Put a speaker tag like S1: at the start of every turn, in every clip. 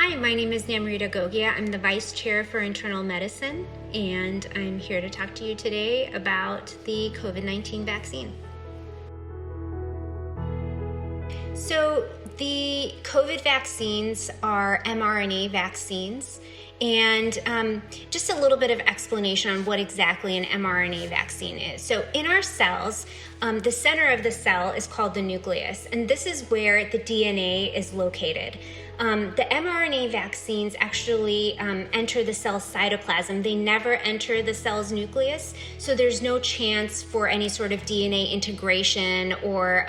S1: Hi, my name is Namrita Gogia. I'm the Vice Chair for Internal Medicine, and I'm here to talk to you today about the COVID-19 vaccine. So the COVID vaccines are mRNA vaccines, and just a little bit of explanation on what exactly an mRNA vaccine is. So in our cells, the center of the cell is called the nucleus, and this is where the DNA is located. The mRNA vaccines actually enter the cell cytoplasm. They never enter the cell's nucleus, so there's no chance for any sort of DNA integration or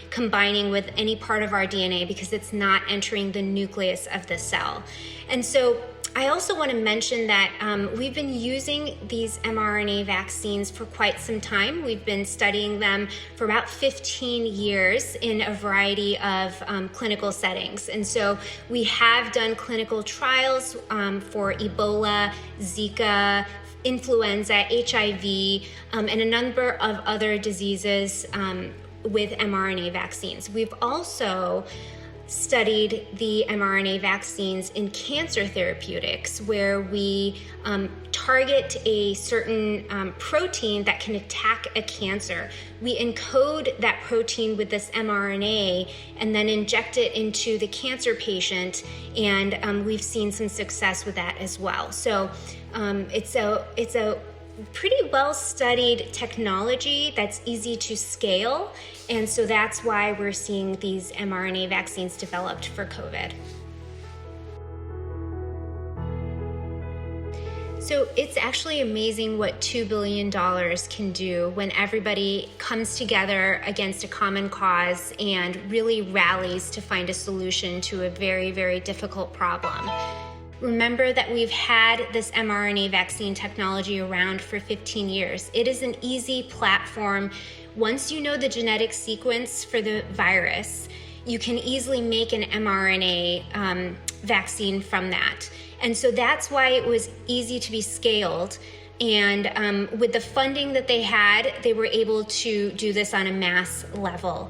S1: combining with any part of our DNA because it's not entering the nucleus of the cell. And so I also want to mention that we've been using these mRNA vaccines for quite some time. We've been studying them for about 15 years in a variety of clinical settings. And so we have done clinical trials for Ebola, Zika, influenza, HIV, and a number of other diseases with mRNA vaccines. We've also studied the mRNA vaccines in cancer therapeutics, where we target a certain protein that can attack a cancer. We encode that protein with this mRNA and then inject it into the cancer patient, and we've seen some success with that as well. So it's a pretty well-studied technology that's easy to scale, and so that's why we're seeing these mRNA vaccines developed for COVID. So it's actually amazing what $2 billion can do when everybody comes together against a common cause and really rallies to find a solution to a very, very difficult problem. Remember that we've had this mRNA vaccine technology around for 15 years. It is an easy platform. Once you know the genetic sequence for the virus, you can easily make an mRNA vaccine from that. And so that's why it was easy to be scaled. And with the funding that they had, they were able to do this on a mass level.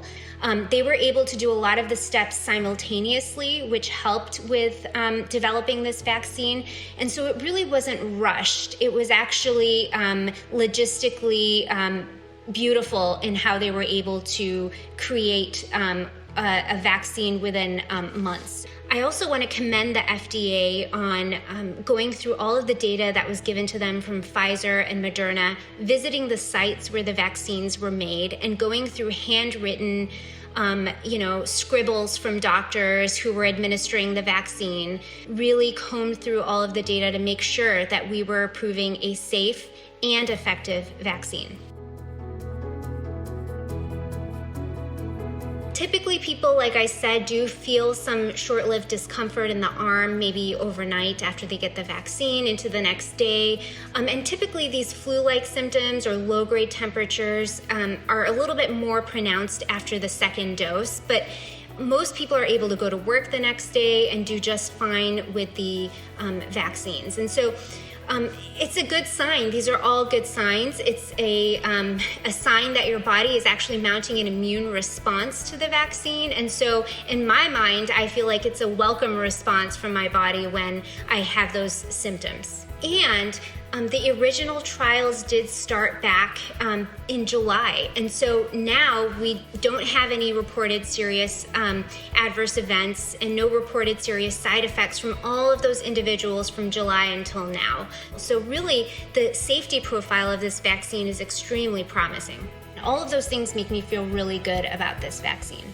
S1: They were able to do a lot of the steps simultaneously, which helped with developing this vaccine. And so it really wasn't rushed. It was actually logistically beautiful in how they were able to create a vaccine within months. I also want to commend the FDA on going through all of the data that was given to them from Pfizer and Moderna, visiting the sites where the vaccines were made, and going through handwritten scribbles from doctors who were administering the vaccine, really combed through all of the data to make sure that we were approving a safe and effective vaccine. Typically, people, like I said, do feel some short-lived discomfort in the arm, maybe overnight after they get the vaccine into the next day. And typically, these flu-like symptoms or low-grade temperatures are a little bit more pronounced after the second dose, but most people are able to go to work the next day and do just fine with the vaccines. And so it's a good sign. These are all good signs. It's a sign that your body is actually mounting an immune response to the vaccine. And so in my mind, I feel like it's a welcome response from my body when I have those symptoms. And the original trials did start back in July. And so now we don't have any reported serious adverse events and no reported serious side effects from all of those individuals from July until now. So really, the safety profile of this vaccine is extremely promising. All of those things make me feel really good about this vaccine.